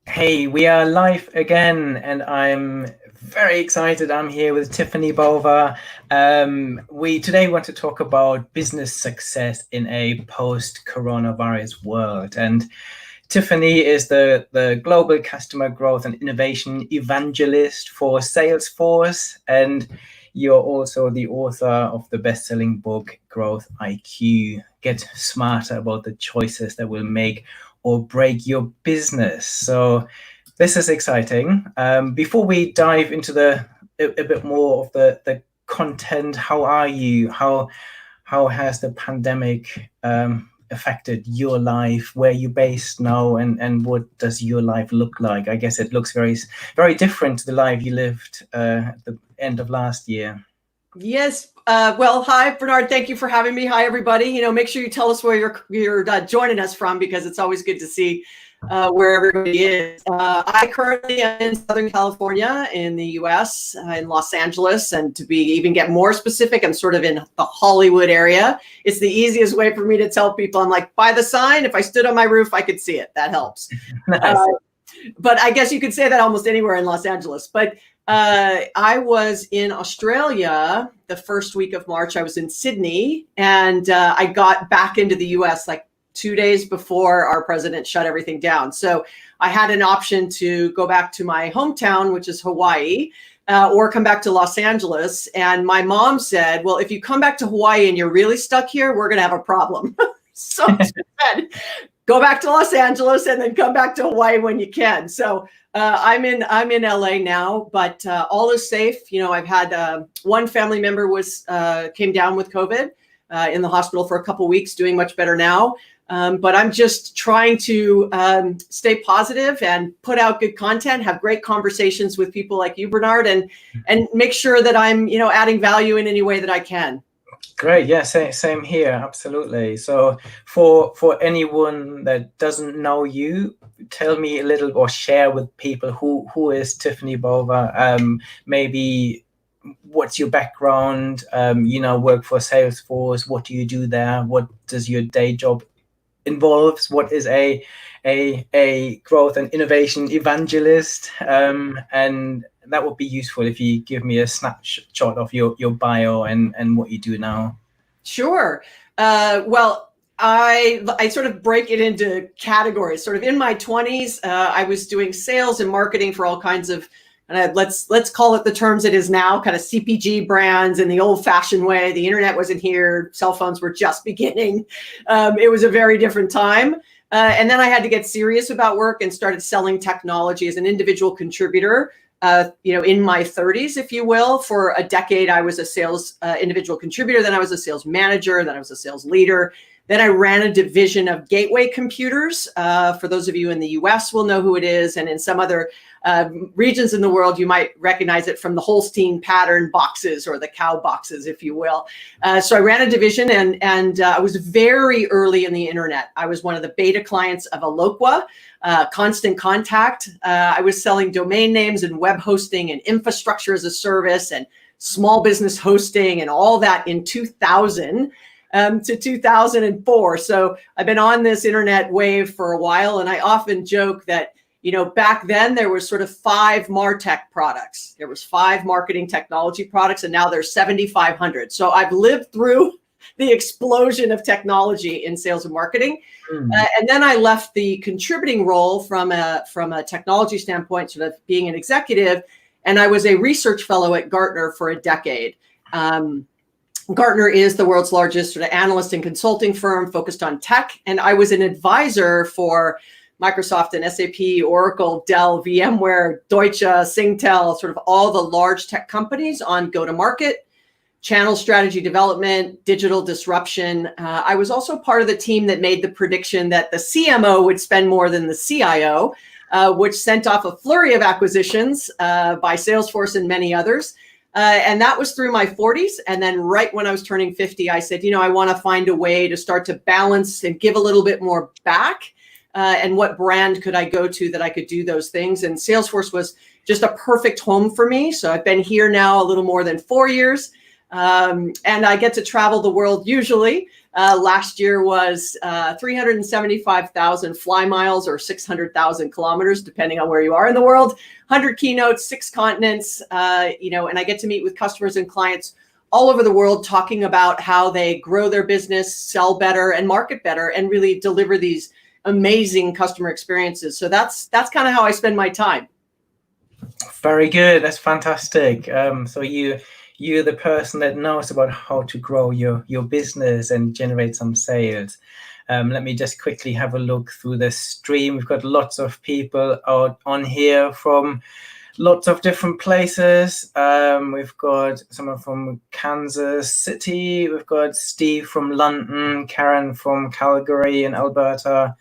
Hey, we are live again, and I'm very excited. I'm here with Tiffani Bova. We today want to talk about business success in a post-coronavirus world. And Tiffani is the global customer growth and innovation evangelist for Salesforce, and you're also the author of the best-selling book, Growth IQ. Get smarter about the choices that will make or break your business. So this is exciting. Before we dive into a bit more of the content, how are you? How has the pandemic affected your life? Where are you based now, and what does your life look like? I guess it looks very, very different to the life you lived at the end of last year. Yes. Well, hi, Bernard. Thank you for having me. Hi, everybody. Make sure you tell us where you're joining us from, because it's always good to see where everybody is. I currently am in Southern California in the U.S., in Los Angeles. And to even get more specific, I'm sort of in the Hollywood area. It's the easiest way for me to tell people. I'm like, by the sign, if I stood on my roof, I could see it. That helps. Nice. But I guess you could say that almost anywhere in Los Angeles. But I was in Australia the first week of March. I was in Sydney, and I got back into the US like 2 days before our president shut everything down. So I had an option to go back to my hometown, which is Hawaii, or come back to Los Angeles. And my mom said, well, if you come back to Hawaii and you're really stuck here, we're going to have a problem. So she said, go back to Los Angeles and then come back to Hawaii when you can. So I'm in LA now, but all is safe. I've had one family member came down with COVID in the hospital for a couple of weeks, doing much better now. But I'm just trying to stay positive and put out good content, have great conversations with people like you, Bernard, and make sure that I'm adding value in any way that I can. Great. Yeah, same here. Absolutely. So for anyone that doesn't know you, tell me a little, or share with people who is Tiffani Bova. Maybe what's your background? Work for Salesforce. What do you do there? What does your day job involves? What is a growth and innovation evangelist? And that would be useful if you give me a snapshot of your bio and what you do now. Sure. Well, I sort of break it into categories. Sort of in my 20s, I was doing sales and marketing for all kinds of, let's call it the terms it is now, kind of CPG brands in the old-fashioned way. The internet wasn't here. Cell phones were just beginning. It was a very different time. And then I had to get serious about work and started selling technology as an individual contributor. In my 30s, if you will. For a decade, I was a sales individual contributor. Then I was a sales manager. Then I was a sales leader. Then I ran a division of Gateway Computers. For those of you in the US will know who it is. And in some other regions in the world, you might recognize it from the Holstein pattern boxes, or the cow boxes, if you will. So I ran a division, and I was very early in the internet. I was one of the beta clients of Eloqua. Constant Contact. I was selling domain names and web hosting and infrastructure as a service and small business hosting and all that in 2000 to 2004. So I've been on this internet wave for a while, and I often joke that, back then there was sort of 5 MarTech products. There was 5 marketing technology products, and now there's 7,500. So I've lived through the explosion of technology in sales and marketing. And then I left the contributing role from a technology standpoint, sort of being an executive, and I was a research fellow at Gartner for a decade. Gartner is the world's largest sort of analyst and consulting firm focused on tech, and I was an advisor for Microsoft and SAP, Oracle, Dell, VMware, Deutsche, Singtel, sort of all the large tech companies on go-to-market, channel strategy development, digital disruption. I was also part of the team that made the prediction that the CMO would spend more than the CIO, which sent off a flurry of acquisitions by Salesforce and many others. And that was through my 40s. And then right when I was turning 50, I said, I want to find a way to start to balance and give a little bit more back. And what brand could I go to that I could do those things? And Salesforce was just a perfect home for me. So I've been here now a little more than 4 years. And I get to travel the world usually. Last year was 375,000 fly miles or 600,000 kilometers, depending on where you are in the world, 100 keynotes, 6 continents, and I get to meet with customers and clients all over the world talking about how they grow their business, sell better and market better, and really deliver these amazing customer experiences. So that's kind of how I spend my time. Very good. That's fantastic. So you're the person that knows about how to grow your business and generate some sales. Let me just quickly have a look through the stream. We've got lots of people out on here from lots of different places. We've got someone from Kansas City. We've got Steve from London, Karen from Calgary and Alberta.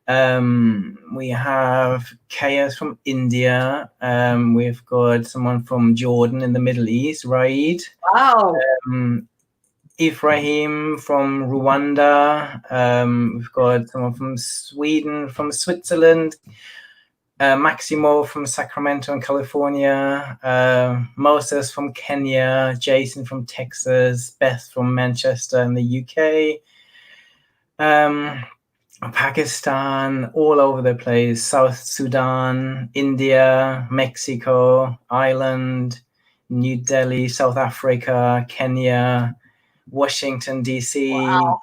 We have Chaos from India. We've got someone from Jordan in the Middle East, Raid. Wow. Ephraim from Rwanda. We've got someone from Sweden, from Switzerland. Maximo from Sacramento in California. Moses from Kenya. Jason from Texas. Beth from Manchester in the UK. Pakistan, all over the place, South Sudan, India, Mexico, Ireland, New Delhi, South Africa, Kenya, Washington, DC, wow.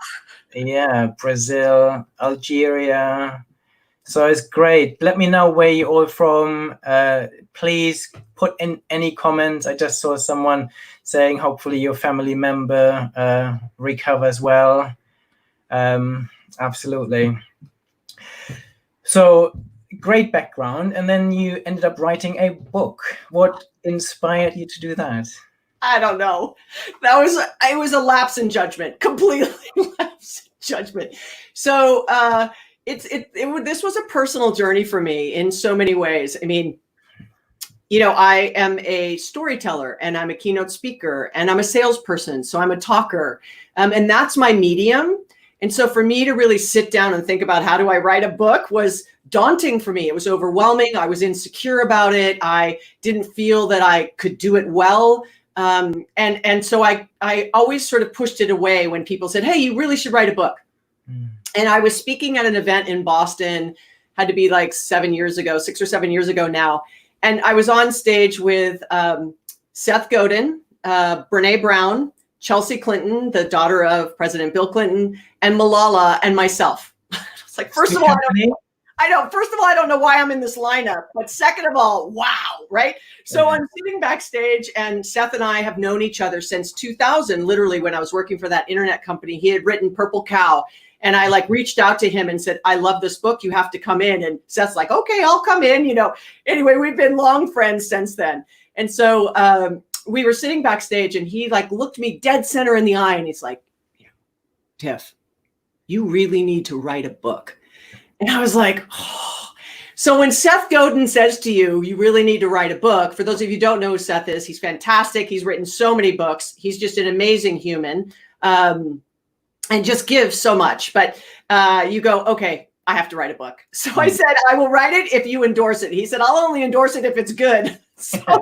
Yeah, Brazil, Algeria. So it's great. Let me know where you're all from. Please put in any comments. I just saw someone saying hopefully your family member recovers well. Absolutely. So great background. And then you ended up writing a book. What inspired you to do that? I don't know. It was a lapse in judgment, completely lapse in judgment. So this was a personal journey for me in so many ways. I mean, I am a storyteller and I'm a keynote speaker and I'm a salesperson. So I'm a talker, and that's my medium. And so for me to really sit down and think about how do I write a book was daunting for me. It was overwhelming. I was insecure about it. I didn't feel that I could do it well. And so I always sort of pushed it away when people said, hey, you really should write a book. And I was speaking at an event in Boston, had to be like 6 or 7 years ago now. And I was on stage with Seth Godin, Brene Brown, Chelsea Clinton, the daughter of President Bill Clinton, and Malala, and myself. It's like, first of all, I don't know why I'm in this lineup, but second of all, wow, right? So I'm sitting backstage, and Seth and I have known each other since 2000, literally when I was working for that internet company. He had written Purple Cow, and I reached out to him and said, I love this book. You have to come in. And Seth's like, okay, I'll come in. Anyway, we've been long friends since then. And so we were sitting backstage, and he looked me dead center in the eye, and he's like, Tiff, you really need to write a book. And I was like, oh. So when Seth Godin says to you, you really need to write a book, for those of you who don't know who Seth is, he's fantastic. He's written so many books. He's just an amazing human, and just gives so much. But you go, okay, I have to write a book. So I said, I will write it if you endorse it. He said, I'll only endorse it if it's good. So then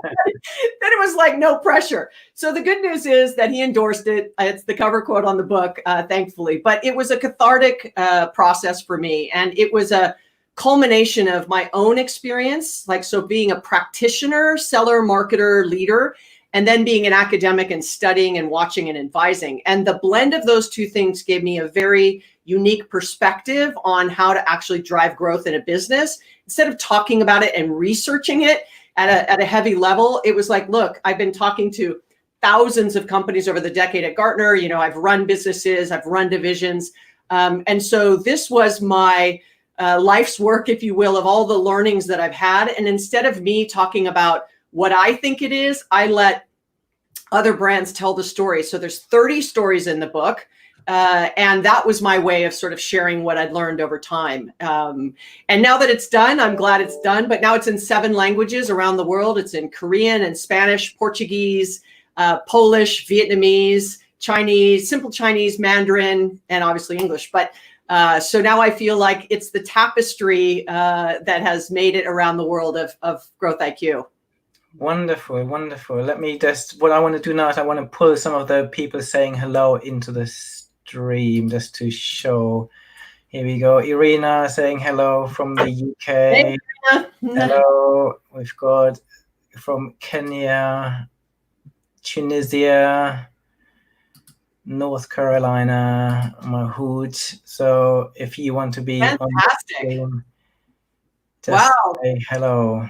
it was like no pressure. So the good news is that he endorsed it. It's the cover quote on the book, thankfully. But it was a cathartic process for me. And it was a culmination of my own experience, so being a practitioner, seller, marketer, leader, and then being an academic and studying and watching and advising. And the blend of those two things gave me a very unique perspective on how to actually drive growth in a business. Instead of talking about it and researching it at a heavy level, it was like, look, I've been talking to thousands of companies over the decade at Gartner. I've run businesses, I've run divisions. And so this was my life's work, if you will, of all the learnings that I've had. And instead of me talking about what I think it is, I let other brands tell the story. So there's 30 stories in the book. And that was my way of sort of sharing what I'd learned over time. And now that it's done, I'm glad it's done. But now it's in 7 languages around the world. It's in Korean and Spanish, Portuguese, Polish, Vietnamese, Chinese, simple Chinese, Mandarin, and obviously English. But so now I feel like it's the tapestry that has made it around the world of Growth IQ. Wonderful, wonderful. Let me just, what I want to do now is I want to pull some of the people saying hello into the stream just to show. Here we go. Irina saying hello from the UK. Hey, hello. We've got from Kenya, Tunisia, North Carolina, Mahood. So if you want to be fantastic. on the stream, just Wow. say hello.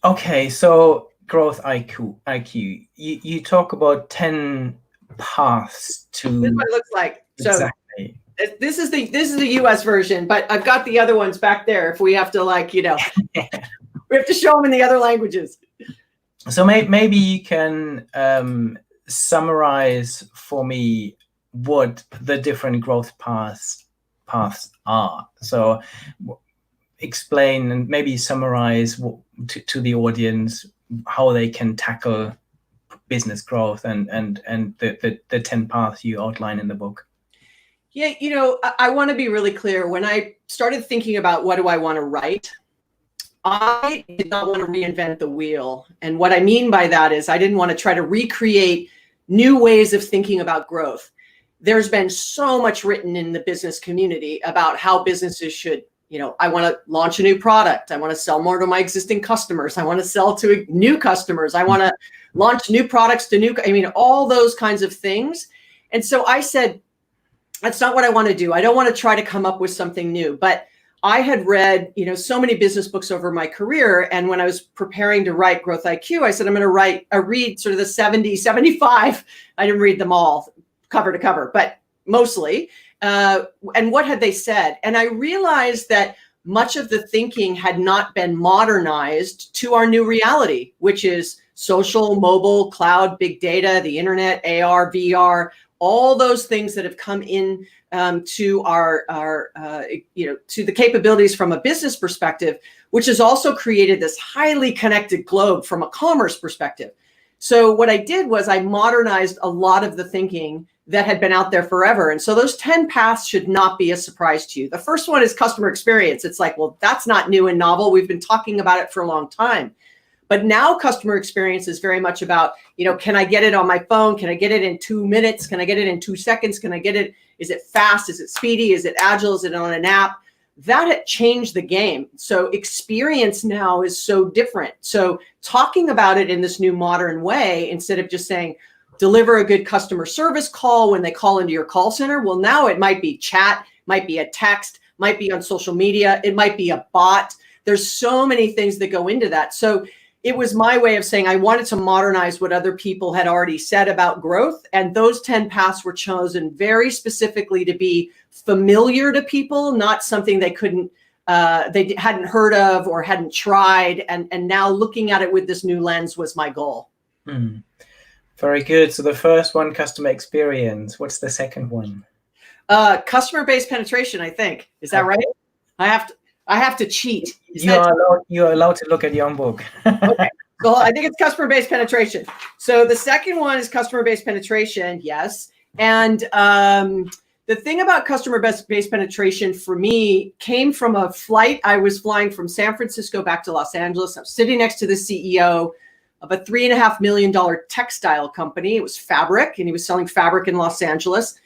Okay, so growth IQ. You talk about 10 paths to. This is what it looks like. Exactly. So this is the US version, but I've got the other ones back there if we have to, like, we have to show them in the other languages. So maybe you can summarize for me what the different growth paths are. So explain and maybe summarize to the audience how they can tackle business growth and the 10 paths you outline in the book. Yeah, I want to be really clear. When I started thinking about what do I want to write, I did not want to reinvent the wheel. And what I mean by that is I didn't want to try to recreate new ways of thinking about growth. There's been so much written in the business community about how businesses should, I want to launch a new product. I want to sell more to my existing customers. I want to sell to new customers. I want to launch new products to all those kinds of things. And so I said, that's not what I want to do. I don't want to try to come up with something new, but I had read, so many business books over my career. And when I was preparing to write Growth IQ, I said, I'm going to read sort of the 70, 75. I didn't read them all cover to cover, but mostly. And what had they said? And I realized that much of the thinking had not been modernized to our new reality, which is social, mobile, cloud, big data, the internet, AR, VR, all those things that have come in to our to the capabilities from a business perspective, which has also created this highly connected globe from a commerce perspective. So what I did was I modernized a lot of the thinking that had been out there forever. And so those 10 paths should not be a surprise to you. The first one is customer experience. It's like, well, that's not new and novel. We've been talking about it for a long time. But now customer experience is very much about, can I get it on my phone? Can I get it in 2 minutes? Can I get it in 2 seconds? Can I get it? Is it fast? Is it speedy? Is it agile? Is it on an app? That had changed the game. So experience now is so different. So talking about it in this new modern way, instead of just saying, deliver a good customer service call when they call into your call center. Well, now it might be chat, might be a text, might be on social media. It might be a bot. There's so many things that go into that. So it was my way of saying I wanted to modernize what other people had already said about growth. And those 10 paths were chosen very specifically to be familiar to people, not something they hadn't heard of or hadn't tried. And now looking at it with this new lens was my goal. Very good. So the first one, customer experience. What's the second one? Customer-based penetration, I think. Is that right? I have to cheat. You're allowed to look at your own book. Okay. So I think it's customer-based penetration. So the second one is customer-based penetration. Yes. And the thing about customer-based penetration for me came from a flight. I was flying from San Francisco back to Los Angeles. I was sitting next to the CEO of a $3.5 million textile company. It was fabric, and he was selling fabric in Los Angeles.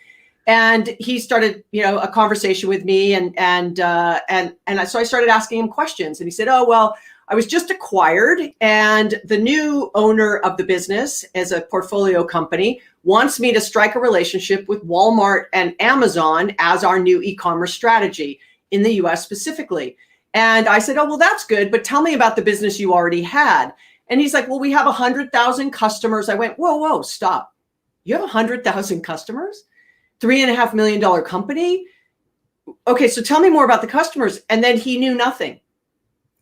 And he started, a conversation with me, and so I started asking him questions. And he said, "Oh, well, I was just acquired, and the new owner of the business, as a portfolio company, wants me to strike a relationship with Walmart and Amazon as our new e-commerce strategy in the U.S. specifically." And I said, "Oh, well, that's good, but tell me about the business you already had." And he's like, "Well, we have 100,000 customers." I went, whoa, stop. You have 100,000 customers? $3.5 million company? Okay, so tell me more about the customers. And then he knew nothing.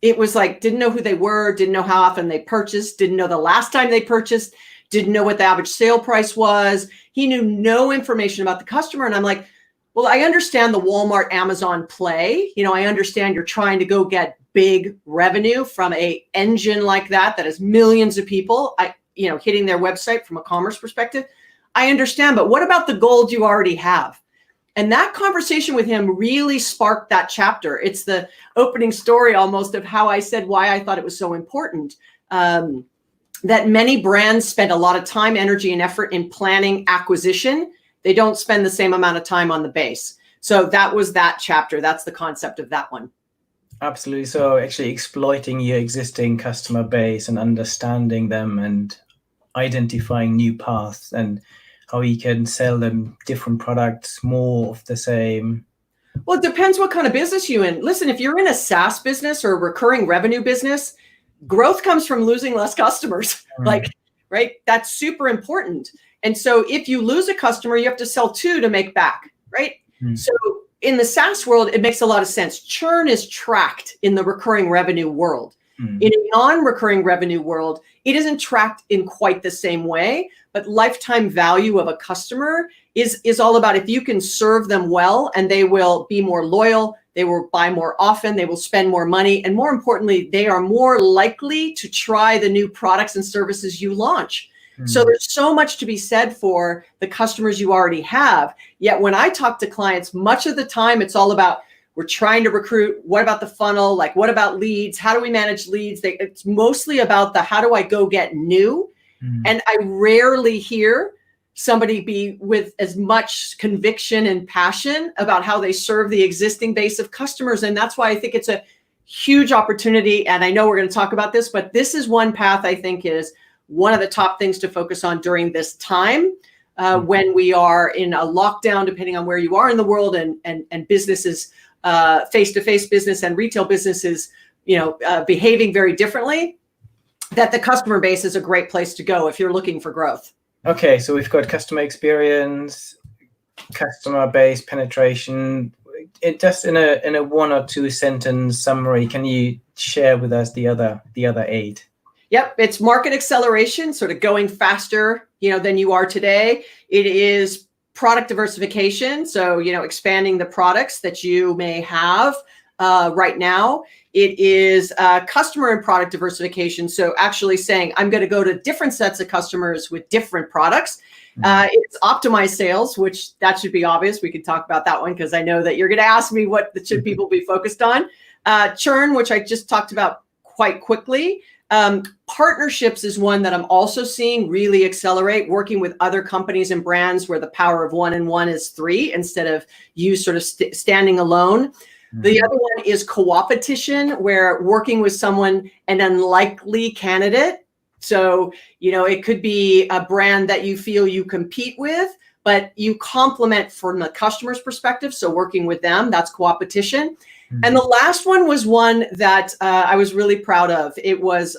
It was like, didn't know who they were, didn't know how often they purchased, didn't know the last time they purchased, didn't know what the average sale price was. He knew no information about the customer. And I'm like, well, I understand the Walmart, Amazon play. I understand you're trying to go get big revenue from a engine like that has millions of people, hitting their website from a commerce perspective. I understand, but what about the gold you already have? And that conversation with him really sparked that chapter. It's the opening story almost of how I said why I thought it was so important. That many brands spend a lot of time, energy, and effort in planning acquisition. They don't spend the same amount of time on the base. So that was that chapter. That's the concept of that one. Absolutely. So actually exploiting your existing customer base and understanding them and identifying new paths and how you can sell them different products, more of the same. Well, it depends what kind of business you're in. Listen, if you're in a SaaS business or a recurring revenue business, growth comes from losing less customers. Right? That's super important. And so if you lose a customer, you have to sell two to make back, right? So in the SaaS world, it makes a lot of sense. Churn is tracked in the recurring revenue world. In a non-recurring revenue world, it isn't tracked in quite the same way, but lifetime value of a customer is all about if you can serve them well and they will be more loyal, they will buy more often, they will spend more money, and more importantly, they are more likely to try the new products and services you launch. So there's so much to be said for the customers you already have. Yet when I talk to clients, much of the time it's all about, we're trying to recruit. What about the funnel? Like, what about leads? How do we manage leads? It's mostly about the how do I go get new? And I rarely hear somebody be with as much conviction and passion about how they serve the existing base of customers. And that's why I think it's a huge opportunity. And I know we're going to talk about this, but this is one path I think is one of the top things to focus on during this time when we are in a lockdown, depending on where you are in the world, and businesses, face-to-face business and retail businesses, behaving very differently, that the customer base is a great place to go if you're looking for growth. Okay, so we've got customer experience, customer base penetration. Just in a one or two sentence summary, can you share with us the other 8? Yep, it's market acceleration, sort of going faster, than you are today. It is product diversification, so expanding the products that you may have right now. It is customer and product diversification, so actually saying I'm going to go to different sets of customers with different products. It's optimized sales, which that should be obvious. We could talk about that one because I know that you're going to ask me what should people be focused on. Churn, which I just talked about quite quickly. Partnerships is one that I'm also seeing really accelerate, working with other companies and brands where the power of 1 and 1 is 3 instead of you sort of standing alone. The other one is CoopAtisha, where working with someone, an unlikely candidate. So, it could be a brand that you feel you compete with, but you complement from the customer's perspective. So working with them, that's CoopAtisha. And the last one was one that I was really proud of. It was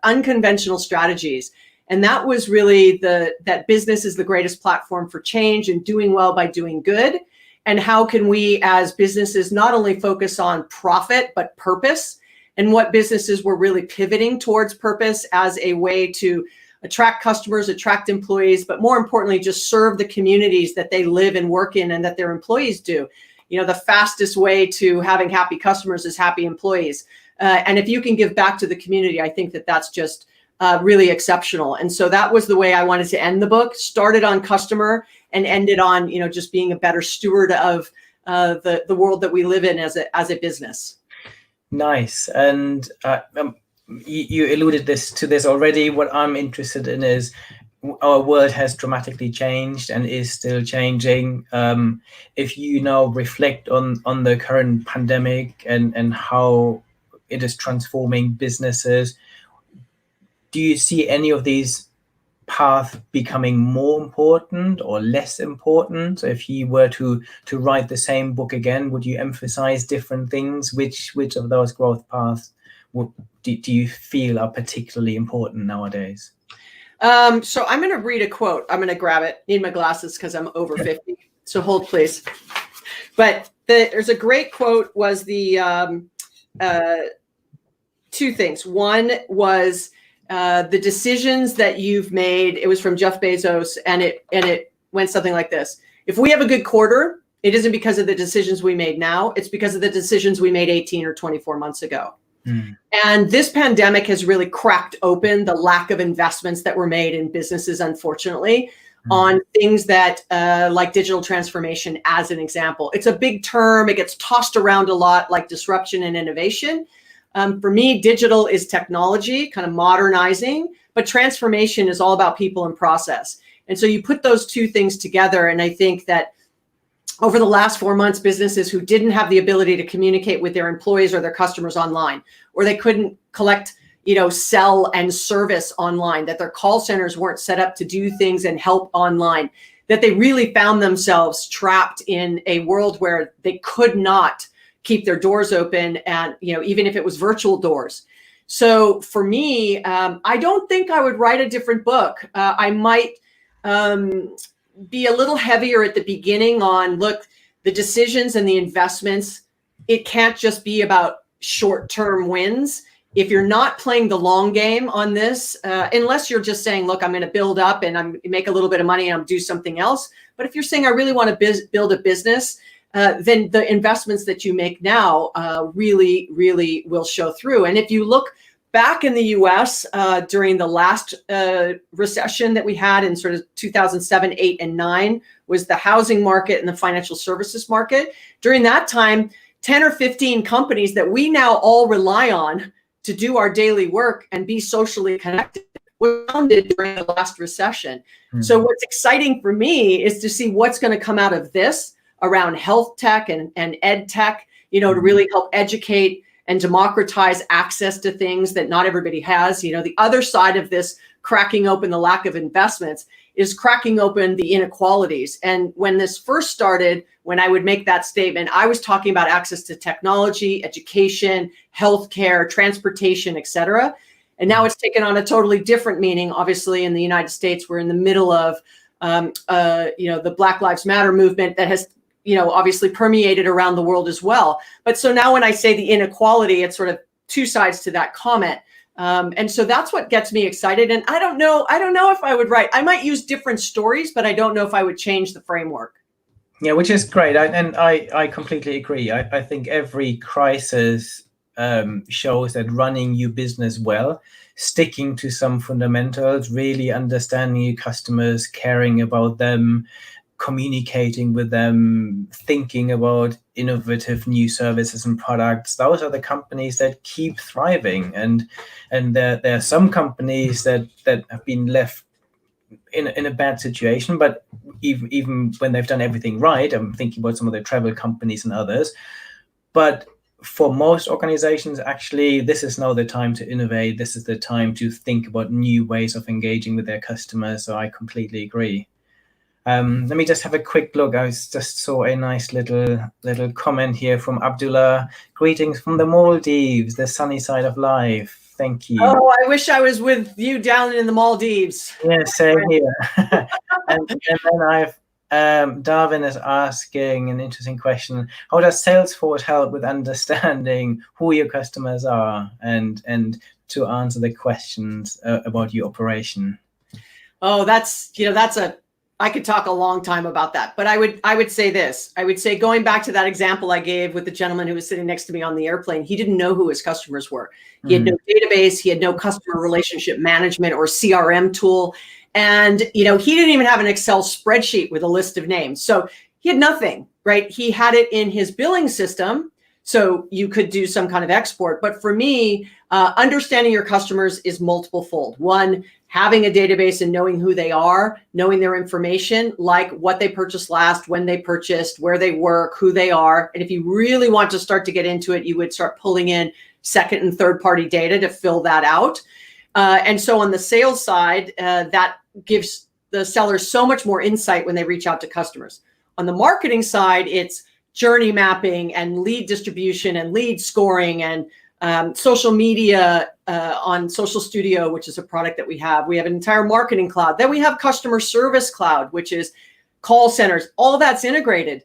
unconventional strategies. And that was really that business is the greatest platform for change and doing well by doing good. And how can we as businesses not only focus on profit, but purpose, and what businesses were really pivoting towards purpose as a way to attract customers, attract employees, but more importantly, just serve the communities that they live and work in and that their employees do. The fastest way to having happy customers is happy employees. And if you can give back to the community, I think that that's just really exceptional. And so that was the way I wanted to end the book. Started on customer and ended on, just being a better steward of the world that we live in as a business. Nice. And you alluded to this already. What I'm interested in is our world has dramatically changed and is still changing. If you now reflect on the current pandemic and how it is transforming businesses, do you see any of these paths becoming more important or less important? So if you were to write the same book again, would you emphasize different things? Which of those growth paths do you feel are particularly important nowadays? So I'm going to read a quote. I'm going to grab it. Need my glasses because I'm over 50. So hold, please. But there's a great quote. Was the two things. One was the decisions that you've made. It was from Jeff Bezos, and it went something like this: if we have a good quarter, it isn't because of the decisions we made now. It's because of the decisions we made 18 or 24 months ago. And this pandemic has really cracked open the lack of investments that were made in businesses, unfortunately. on things that like digital transformation, as an example. It's a big term. It gets tossed around a lot, like disruption and innovation. For me, digital is technology, kind of modernizing, but transformation is all about people and process. And so you put those two things together. And I think that over the last 4 months, businesses who didn't have the ability to communicate with their employees or their customers online, or they couldn't collect, sell and service online, that their call centers weren't set up to do things and help online, that they really found themselves trapped in a world where they could not keep their doors open, and even if it was virtual doors. So for me, I don't think I would write a different book. I might be a little heavier at the beginning on, look, the decisions and the investments, it can't just be about short-term wins. If you're not playing the long game on this, unless you're just saying, look, I'm going to build up and I'm make a little bit of money and I'm do something else. But if you're saying, I really want to build a business, then the investments that you make now really, really will show through. And if you look back in the US during the last recession that we had in sort of 2007, 8, and 9, was the housing market and the financial services market. During that time, 10 or 15 companies that we now all rely on to do our daily work and be socially connected were founded during the last recession. Mm-hmm. So what's exciting for me is to see what's going to come out of this around health tech and ed tech, to really help educate and democratize access to things that not everybody has. The other side of this cracking open the lack of investments is cracking open the inequalities. And when this first started, when I would make that statement, I was talking about access to technology, education, healthcare, transportation, et cetera. And now it's taken on a totally different meaning. Obviously, in the United States, we're in the middle of, the Black Lives Matter movement that has obviously permeated around the world as well. But so now when I say the inequality, it's sort of two sides to that comment. And so that's what gets me excited. And I don't know if I would write. I might use different stories, but I don't know if I would change the framework. Yeah, which is great. I completely agree. I think every crisis shows that running your business well, sticking to some fundamentals, really understanding your customers, caring about them, communicating with them, thinking about innovative new services and products. Those are the companies that keep thriving. And there are some companies that have been left in a bad situation, but even when they've done everything right, I'm thinking about some of the travel companies and others. But for most organizations, actually, this is now the time to innovate. This is the time to think about new ways of engaging with their customers. So I completely agree. Let me just have a quick look. I just saw a nice little comment here from Abdullah. Greetings from the Maldives, the sunny side of life. Thank you. Oh, I wish I was with you down in the Maldives. Yeah, same here. and then I've Darwin is asking an interesting question. How does Salesforce help with understanding who your customers are and to answer the questions about your operation? Oh, that's I could talk a long time about that, but I would say this. I would say, going back to that example I gave with the gentleman who was sitting next to me on the airplane, he didn't know who his customers were. He had no database. He had no customer relationship management or CRM tool. And, he didn't even have an Excel spreadsheet with a list of names. So he had nothing, right? He had it in his billing system. So you could do some kind of export. But for me, understanding your customers is multiple fold. One, having a database and knowing who they are, knowing their information, like what they purchased last, when they purchased, where they work, who they are. And if you really want to start to get into it, you would start pulling in second and third party data to fill that out. And so on the sales side, that gives the sellers so much more insight when they reach out to customers. On the marketing side, it's journey mapping and lead distribution and lead scoring and social media on Social Studio, which is a product that we have. We have an entire marketing cloud. Then we have customer service cloud, which is call centers. All that's integrated.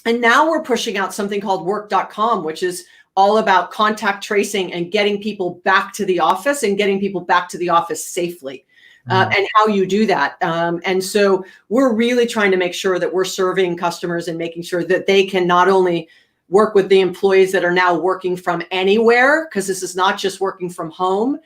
And now we're pushing out something called work.com, which is all about contact tracing and getting people back to the office and getting people back to the office safely. And how you do that. And so we're really trying to make sure that we're serving customers and making sure that they can not only work with the employees that are now working from anywhere, because this is not just working from home,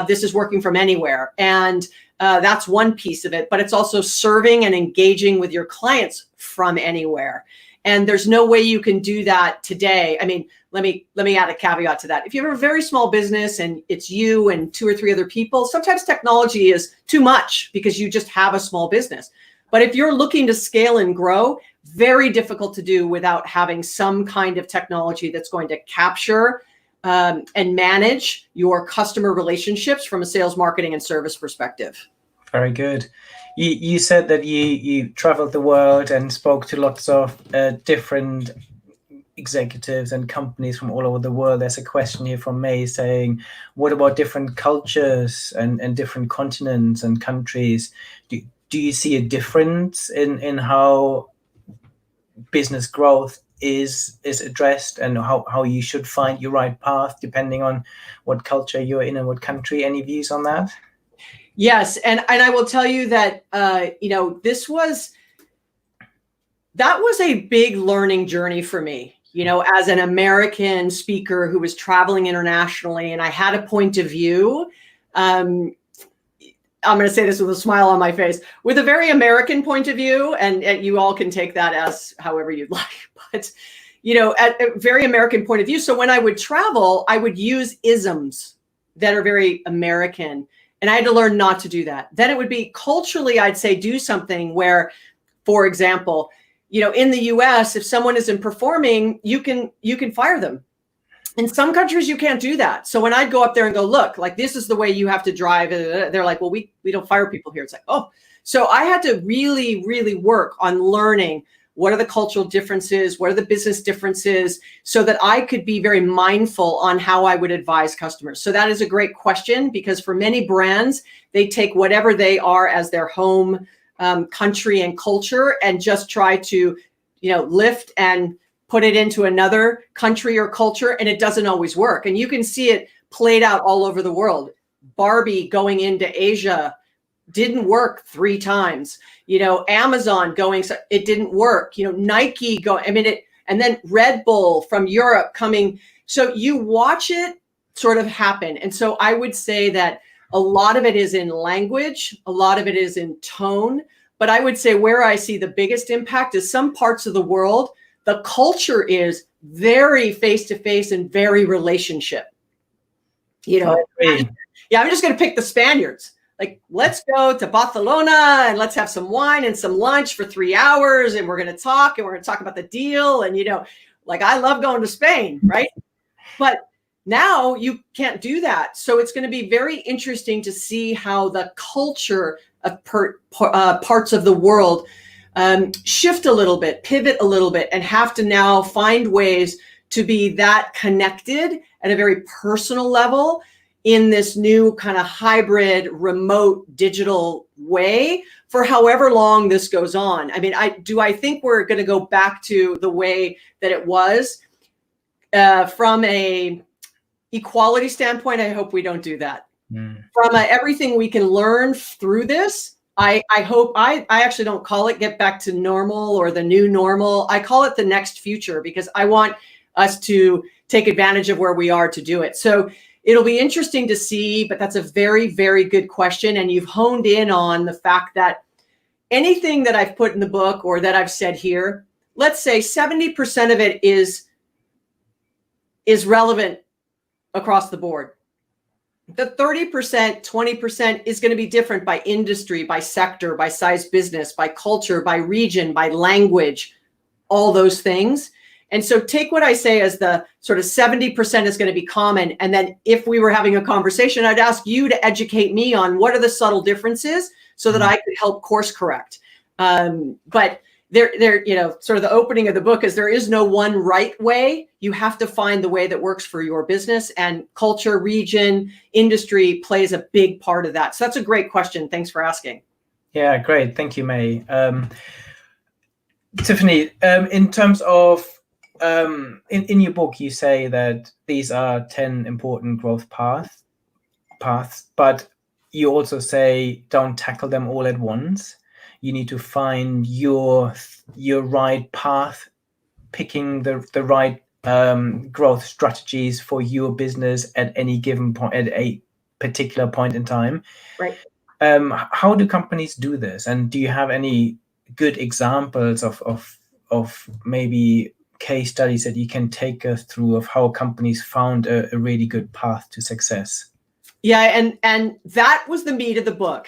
this is working from anywhere. And That's one piece of it, but it's also serving and engaging with your clients from anywhere. And there's no way you can do that today. I mean, let me add a caveat to that. If you have a very small business and it's you and 2 or 3 other people, sometimes technology is too much because you just have a small business. But if you're looking to scale and grow, very difficult to do without having some kind of technology that's going to capture and manage your customer relationships from a sales, marketing, and service perspective. Very good. You said that you traveled the world and spoke to lots of different executives and companies from all over the world. There's a question here from May saying, what about different cultures and different continents and countries? Do you see a difference in how business growth is addressed and how you should find your right path depending on what culture you're in and what country? Any views on that? Yes, and I will tell you that that was a big learning journey for me. As an American speaker who was traveling internationally, and I had a point of view. I'm going to say this with a smile on my face, with a very American point of view, and you all can take that as however you'd like. But at a very American point of view. So when I would travel, I would use isms that are very American. And I had to learn not to do that. Then it would be culturally, I'd say, do something where, for example, in the US, if someone isn't performing, you can fire them. In some countries, you can't do that. So when I'd go up there and go, look, like, this is the way you have to drive, they're like, well, we don't fire people here. It's like, oh, so I had to really, really work on learning what are the cultural differences, what are the business differences, so that I could be very mindful on how I would advise customers. So that is a great question, because for many brands, they take whatever they are as their home country and culture and just try to, lift and put it into another country or culture, and it doesn't always work. And you can see it played out all over the world. Barbie going into Asia didn't work 3 times. Amazon going, so it didn't work. Nike going, and then Red Bull from Europe coming. So you watch it sort of happen. And so I would say that a lot of it is in language, a lot of it is in tone. But I would say where I see the biggest impact is some parts of the world, the culture is very face-to-face and very relationship. I'm just going to pick the Spaniards. Like, let's go to Barcelona and let's have some wine and some lunch for 3 hours. And we're going to talk about the deal. And, I love going to Spain, right? But now you can't do that. So it's going to be very interesting to see how the culture of parts of the world shift a little bit, pivot a little bit, and have to now find ways to be that connected at a very personal level in this new kind of hybrid, remote, digital way for however long this goes on. I think we're going to go back to the way that it was from a equality standpoint? I hope we don't do that. From everything we can learn through this, I hope, I actually don't call it get back to normal or the new normal. I call it the next future, because I want us to take advantage of where we are to do it. So it'll be interesting to see, but that's a very, very good question. And you've honed in on the fact that anything that I've put in the book or that I've said here, let's say 70% of it is relevant across the board. The 30%, 20% is going to be different by industry, by sector, by size business, by culture, by region, by language, all those things. And so take what I say as the sort of 70% is going to be common. And then if we were having a conversation, I'd ask you to educate me on what are the subtle differences so that I could help course correct. But sort of the opening of the book is there is no one right way. You have to find the way that works for your business, and culture, region, industry plays a big part of that. So that's a great question. Thanks for asking. Yeah, great. Thank you, May. Tiffani, in terms of, in your book, you say that these are 10 important growth paths, but you also say don't tackle them all at once. You need to find your right path, picking the right growth strategies for your business at any given point, at a particular point in time. Right. How do companies do this? And do you have any good examples of maybe case studies that you can take us through of how companies found a really good path to success? Yeah, and that was the meat of the book.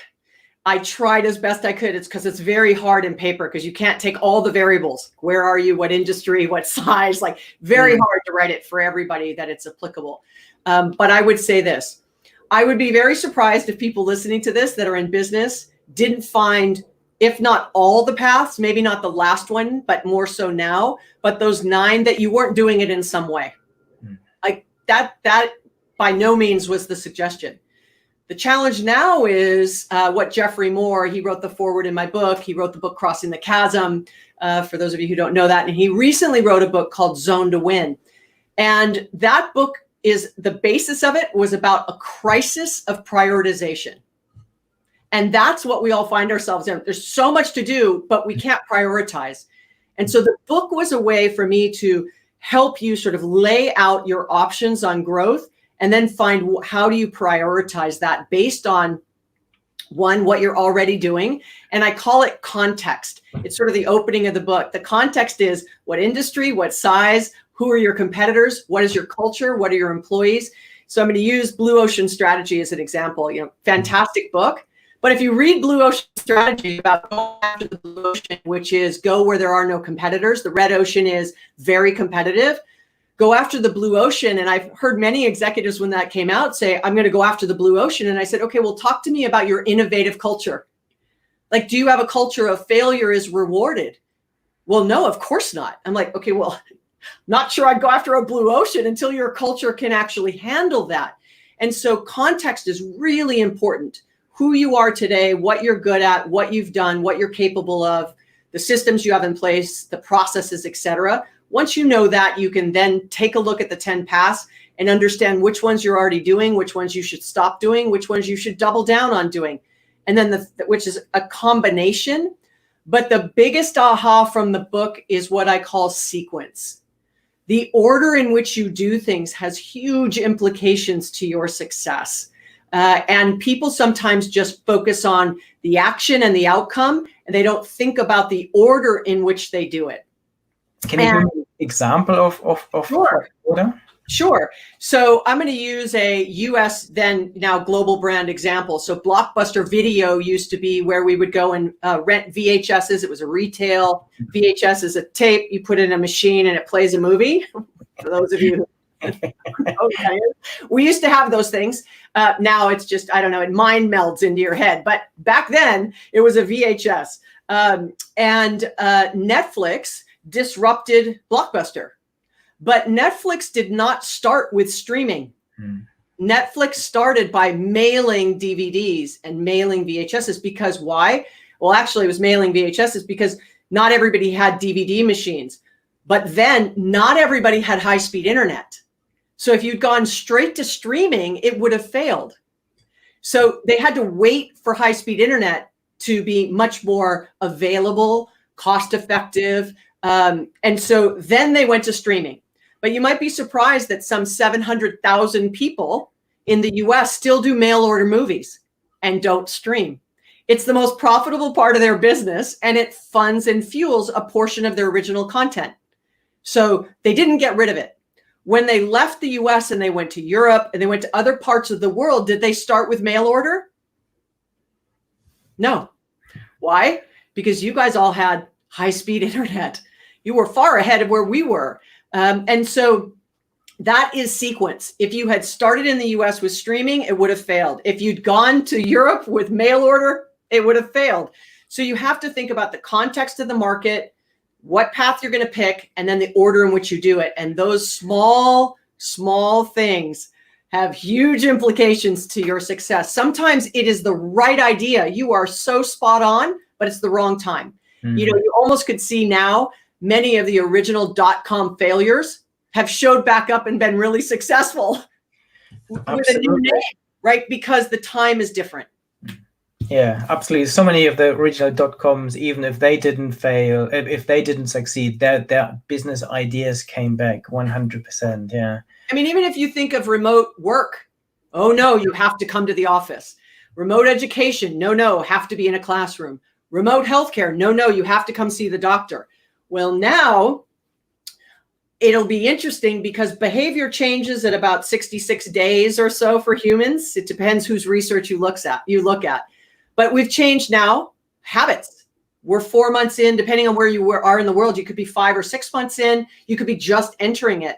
I tried as best I could. It's because it's very hard in paper because you can't take all the variables. Where are you? What industry? What size? Like very hard to write it for everybody that it's applicable. But I would say this. I would be very surprised if people listening to this that are in business didn't find, if not all the paths, maybe not the last one, but more so now, but those 9 that you weren't doing it in some way. Like that by no means was the suggestion. The challenge now is what Jeffrey Moore, he wrote the foreword in my book. He wrote the book Crossing the Chasm, for those of you who don't know that. And he recently wrote a book called Zone to Win. And that book is, the basis of it was about a crisis of prioritization. And that's what we all find ourselves in. There's so much to do, but we can't prioritize. And so the book was a way for me to help you sort of lay out your options on growth and then find how do you prioritize that based on, one, what you're already doing. And I call it context. It's sort of the opening of the book. The context is what industry, what size, who are your competitors, what is your culture, what are your employees. So I'm going to use Blue Ocean Strategy as an example. Fantastic book. But if you read Blue Ocean Strategy about going after the blue ocean, which is go where there are no competitors, the red ocean is very competitive. Go after the blue ocean. And I've heard many executives when that came out say, I'm going to go after the blue ocean. And I said, okay, well, talk to me about your innovative culture. Like, do you have a culture of failure is rewarded? Well, no, of course not. I'm like, okay, well, not sure I'd go after a blue ocean until your culture can actually handle that. And so context is really important. Who you are today, what you're good at, what you've done, what you're capable of, the systems you have in place, the processes, etc. Once you know that, you can then take a look at the 10 paths and understand which ones you're already doing, which ones you should stop doing, which ones you should double down on doing. And then which is a combination. But the biggest aha from the book is what I call sequence. The order in which you do things has huge implications to your success. And people sometimes just focus on the action and the outcome, and they don't think about the order in which they do it. Can you give me an example of Sure. order? Sure. So I'm going to use a US, then now global brand example. So Blockbuster Video used to be where we would go and rent VHSs. It was a retail. VHS is a tape. You put in a machine and it plays a movie. For those of you who okay. We used to have those things. Now it's just, I don't know, it mind melds into your head. But back then it was a VHS. And Netflix disrupted Blockbuster. But Netflix did not start with streaming. Netflix started by mailing DVDs and mailing VHSs because why? Well, actually, it was mailing VHSs because not everybody had DVD machines. But then not everybody had high-speed internet. So if you'd gone straight to streaming, it would have failed. So they had to wait for high-speed internet to be much more available, cost-effective. And so then they went to streaming. But you might be surprised that some 700,000 people in the US still do mail order movies and don't stream. It's the most profitable part of their business, and it funds and fuels a portion of their original content. So they didn't get rid of it. When they left the US and they went to Europe and they went to other parts of the world, did they start with mail order? No. Why? Because you guys all had high-speed internet. You were far ahead of where we were. And so that is sequence. If you had started in the US with streaming, it would have failed. If you'd gone to Europe with mail order, it would have failed. So you have to think about the context of the market, what path you're going to pick, and then the order in which you do it. And those small things have huge implications to your success. Sometimes it is the right idea. You are so spot on, but it's the wrong time. You know, you almost could see now many of the original .com failures have showed back up and been really successful with a new name, right? Because the time is different. Yeah, absolutely. So many of the original .coms, even if they didn't fail, if they didn't succeed, their business ideas came back 100%. Yeah. I mean, even if you think of remote work, oh no, you have to come to the office. Remote education, no, have to be in a classroom. Remote healthcare, no, you have to come see the doctor. Well, now it'll be interesting because behavior changes at about 66 days or so for humans. It depends whose research you look at. But we've changed now habits. We're 4 months in, depending on where you are in the world. You could be 5 or 6 months in. You could be just entering it,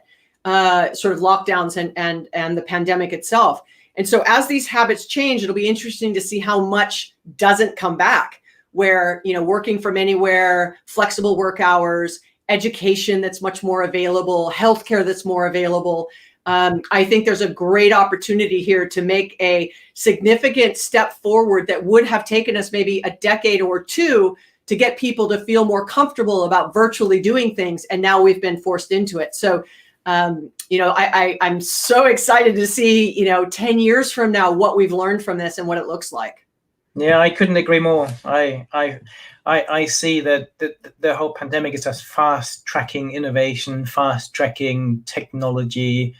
sort of lockdowns and the pandemic itself. And so as these habits change, it'll be interesting to see how much doesn't come back, where, working from anywhere, flexible work hours, education that's much more available, healthcare that's more available. I think there's a great opportunity here to make a significant step forward that would have taken us maybe a decade or two to get people to feel more comfortable about virtually doing things. And now we've been forced into it. So, I'm so excited to see, 10 years from now, what we've learned from this and what it looks like. Yeah, I couldn't agree more. I see that the whole pandemic is just fast tracking innovation, fast tracking technology,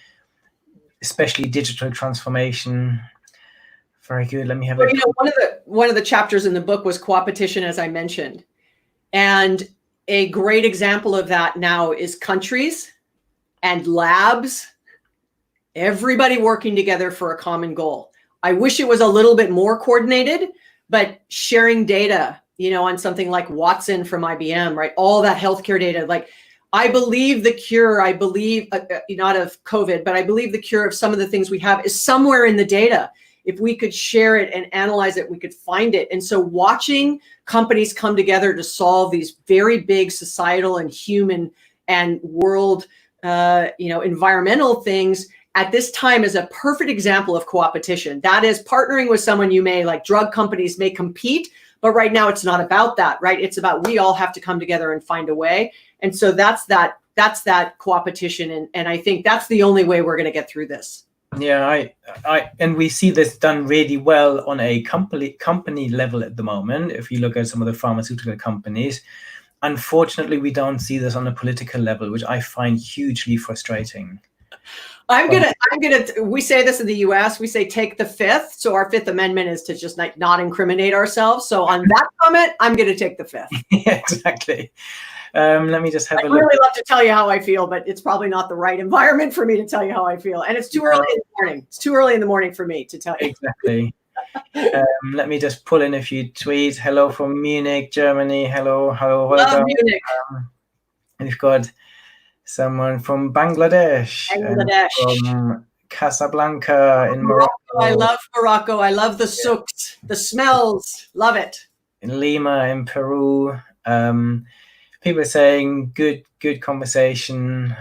especially digital transformation. Very good. Let me have one of the chapters in the book was CoopAtisha, as I mentioned. And a great example of that now is countries and labs, everybody working together for a common goal. I wish it was a little bit more coordinated, but sharing data, on something like Watson from IBM, right? All that healthcare data, like I believe the cure, not of COVID, but I believe the cure of some of the things we have is somewhere in the data. If we could share it and analyze it, we could find it. And so watching companies come together to solve these very big societal and human and world, environmental things at this time is a perfect example of CoopAtisha. That is partnering with someone like drug companies may compete, but right now it's not about that, right? It's about we all have to come together and find a way. And so that's that CoopAtisha. And I think that's the only way we're going to get through this. Yeah, and we see this done really well on a company level at the moment. If you look at some of the pharmaceutical companies, unfortunately, we don't see this on a political level, which I find hugely frustrating. We say this in the US, we say take the fifth. So our Fifth Amendment is to just not incriminate ourselves. So on that comment, I'm going to take the fifth. Yeah, exactly. Let me just have a look. I really love to tell you how I feel, but it's probably not the right environment for me to tell you how I feel. And it's too early in the morning. It's too early in the morning for me to tell you. Exactly. Let me just pull in a few tweets. Hello from Munich, Germany. Hello. Love Munich. We've got someone from Bangladesh. From Casablanca in Morocco. I love Morocco. I love the souks, the smells. Love it. In Lima, in Peru. People are saying good conversation.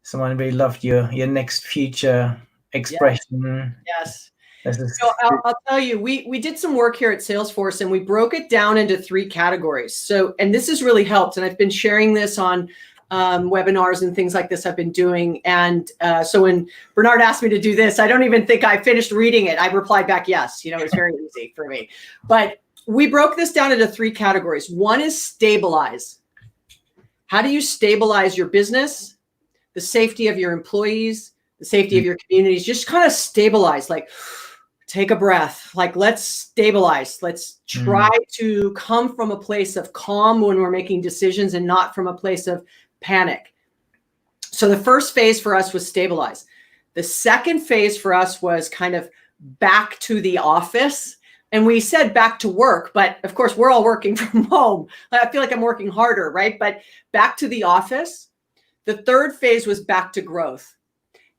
Someone really loved your next future expression. Yes. So I'll tell you, we did some work here at Salesforce and we broke it down into 3 categories. So, and this has really helped. And I've been sharing this on webinars and things like this I've been doing. And so when Bernard asked me to do this, I don't even think I finished reading it. I replied back, yes, it's very easy for me. But we broke this down into 3 categories. One is stabilize. How do you stabilize your business, the safety of your employees, the safety of your communities? Just kind of stabilize, like take a breath, like let's stabilize. Let's try to come from a place of calm when we're making decisions and not from a place of panic. So the first phase for us was stabilize. The second phase for us was kind of back to the office. And we said back to work, but of course we're all working from home. I feel like I'm working harder, right? But back to the office. The third phase was back to growth.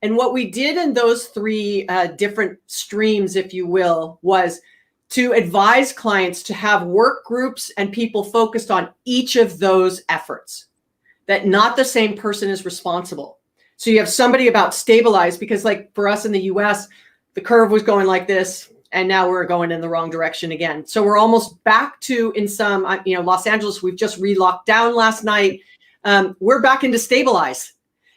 And what we did in those 3 different streams, if you will, was to advise clients to have work groups and people focused on each of those efforts, that not the same person is responsible. So you have somebody about stabilize, because like for us in the US, the curve was going like this, and now we're going in the wrong direction again. So we're almost back to, in some, Los Angeles, we've just re-locked down last night. We're back into stabilize.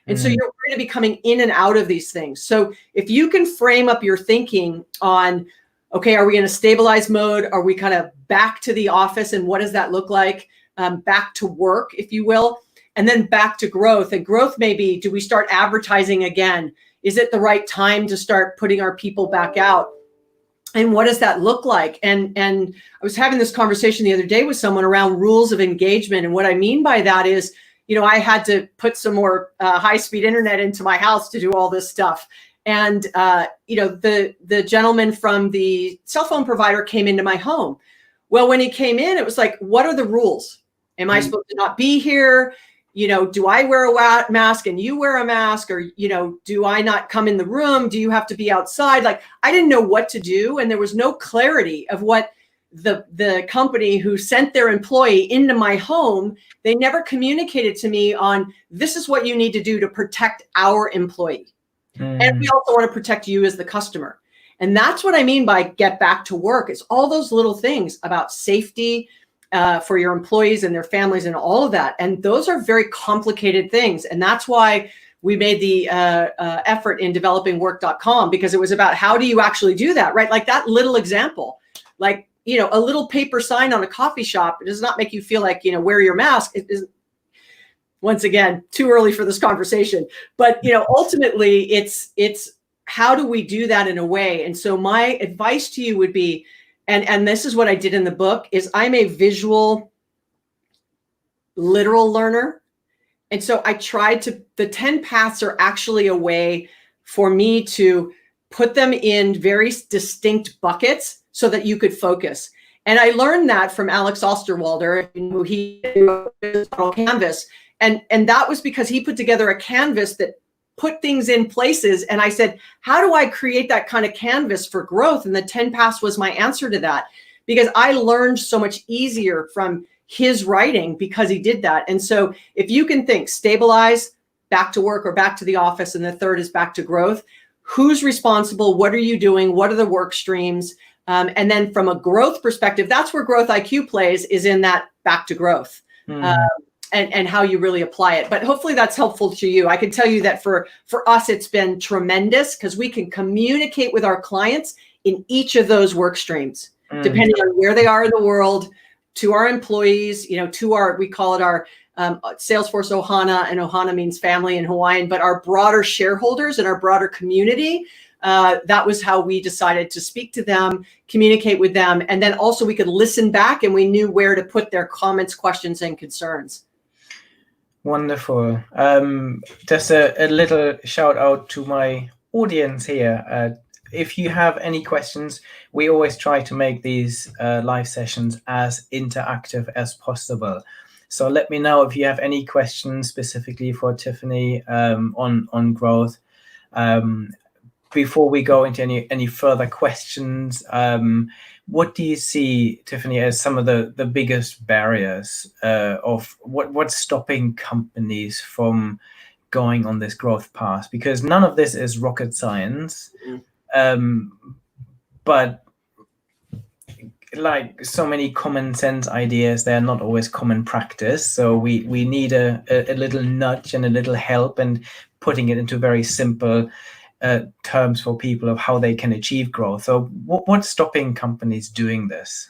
And so you're going to be coming in and out of these things. So if you can frame up your thinking on, okay, are we in a stabilize mode? Are we kind of back to the office? And what does that look like? Back to work, if you will, and then back to growth. And growth may be, do we start advertising again? Is it the right time to start putting our people back out? And what does that look like? And I was having this conversation the other day with someone around rules of engagement. And what I mean by that is, I had to put some more high-speed internet into my house to do all this stuff. And, the gentleman from the cell phone provider came into my home. Well, when he came in, it was like, what are the rules? Am I supposed to not be here? Do I wear a mask and you wear a mask? Or, do I not come in the room? Do you have to be outside? Like, I didn't know what to do. And there was no clarity of what the company who sent their employee into my home, they never communicated to me on, this is what you need to do to protect our employee. And we also want to protect you as the customer. And that's what I mean by get back to work. It's all those little things about safety, for your employees and their families and all of that. And those are very complicated things. And that's why we made the effort in developing work.com, because it was about how do you actually do that, right? Like that little example, like, a little paper sign on a coffee shop, it does not make you feel like, wear your mask. It is, once again, too early for this conversation. But, ultimately, it's how do we do that in a way? And so my advice to you would be, and this is what I did in the book, is I'm a visual, literal learner. And so I tried the 10 paths are actually a way for me to put them in very distinct buckets so that you could focus. And I learned that from Alex Osterwalder, who he wrote Canvas. And that was because he put together a canvas that put things in places. And I said, how do I create that kind of canvas for growth? And the 10 paths was my answer to that, because I learned so much easier from his writing because he did that. And so if you can think stabilize, back to work or back to the office, and the third is back to growth, who's responsible? What are you doing? What are the work streams? And then from a growth perspective, that's where Growth IQ plays, is in that back to growth. And how you really apply it. But hopefully that's helpful to you. I can tell you that for us, it's been tremendous because we can communicate with our clients in each of those work streams, depending on where they are in the world, to our employees, to our, we call it our Salesforce Ohana, and Ohana means family in Hawaiian, but our broader shareholders and our broader community. That was how we decided to speak to them, communicate with them. And then also we could listen back and we knew where to put their comments, questions, and concerns. Wonderful. Just a little shout out to my audience here. If you have any questions, we always try to make these live sessions as interactive as possible. So let me know if you have any questions specifically for Tiffani on growth. Before we go into any further questions, what do you see, Tiffani, as some of the biggest barriers of what's stopping companies from going on this growth path? Because none of this is rocket science, but like so many common sense ideas, they're not always common practice. So we need a little nudge and a little help, and putting it into very simple terms for people of how they can achieve growth. So what's stopping companies doing this?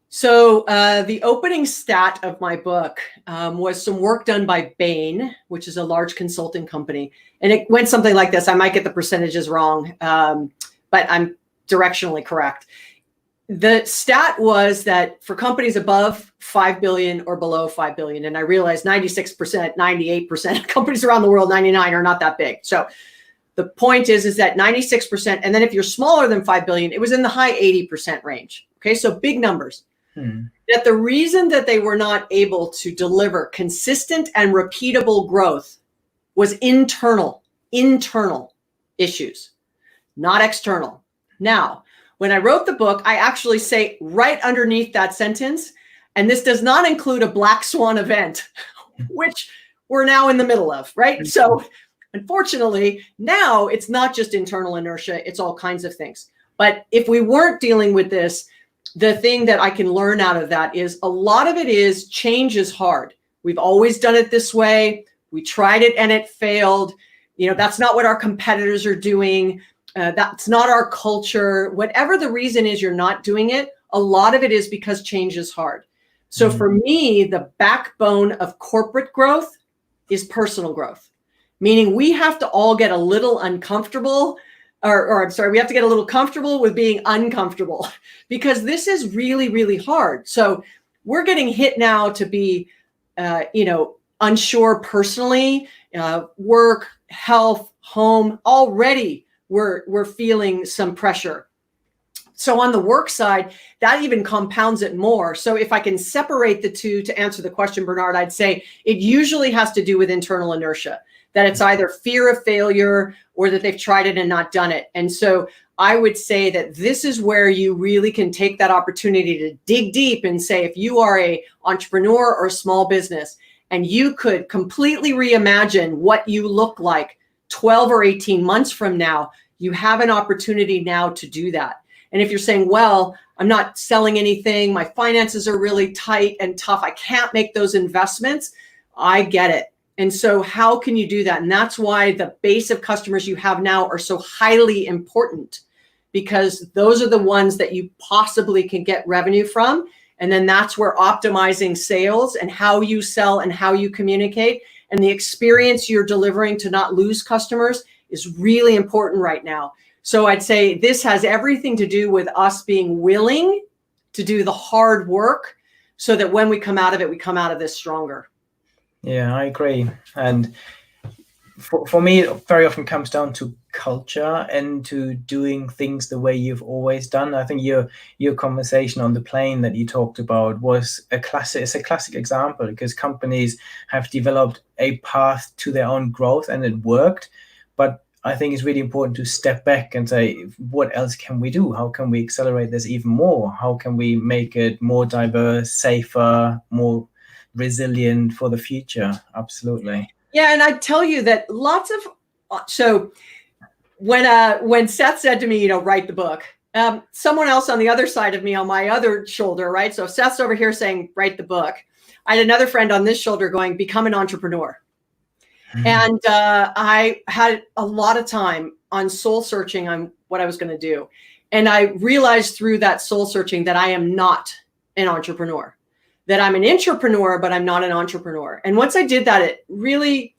So the opening stat of my book was some work done by Bain, which is a large consulting company. And it went something like this. I might get the percentages wrong, but I'm directionally correct. The stat was that for companies above 5 billion or below 5 billion, and I realized 96%, 98% of companies around the world, 99 are not that big. So the point is that 96%, and then if you're smaller than 5 billion, it was in the high 80% range. Okay, so big numbers. That the reason that they were not able to deliver consistent and repeatable growth was internal issues, not external. Now, when I wrote the book, I actually say right underneath that sentence, and this does not include a black swan event, which we're now in the middle of, right? So unfortunately, now it's not just internal inertia, it's all kinds of things. But if we weren't dealing with this, the thing that I can learn out of that is a lot of it is change is hard. We've always done it this way. We tried it and it failed. That's not what our competitors are doing. That's not our culture. Whatever the reason is you're not doing it, a lot of it is because change is hard. So for me, the backbone of corporate growth is personal growth. Meaning we have to all get a little uncomfortable or I'm sorry, we have to get a little comfortable with being uncomfortable because this is really, really hard. So we're getting hit now to be, unsure personally, work, health, home. Already we're feeling some pressure. So on the work side, that even compounds it more. So if I can separate the two to answer the question, Bernard, I'd say it usually has to do with internal inertia, that it's either fear of failure or that they've tried it and not done it. And so I would say that this is where you really can take that opportunity to dig deep and say, if you are an entrepreneur or a small business and you could completely reimagine what you look like 12 or 18 months from now, you have an opportunity now to do that. And if you're saying, well, I'm not selling anything, my finances are really tight and tough, I can't make those investments, I get it. And so how can you do that? And that's why the base of customers you have now are so highly important, because those are the ones that you possibly can get revenue from. And then that's where optimizing sales and how you sell and how you communicate and the experience you're delivering to not lose customers is really important right now. So I'd say this has everything to do with us being willing to do the hard work so that when we come out of it, we come out of this stronger. Yeah, I agree. And for me, it very often comes down to culture and to doing things the way you've always done. I think your conversation on the plane that you talked about was it's a classic example, because companies have developed a path to their own growth and it worked. But I think it's really important to step back and say, what else can we do? How can we accelerate this even more? How can we make it more diverse, safer, more resilient for the future? Absolutely. Yeah, and I tell you that so when Seth said to me, write the book, someone else on the other side of me on my other shoulder, right? So Seth's over here saying, write the book. I had another friend on this shoulder going, become an entrepreneur. And I had a lot of time on soul searching on what I was going to do. And I realized through that soul searching that I am not an entrepreneur, that I'm an intrapreneur, but I'm not an entrepreneur. And once I did that, it really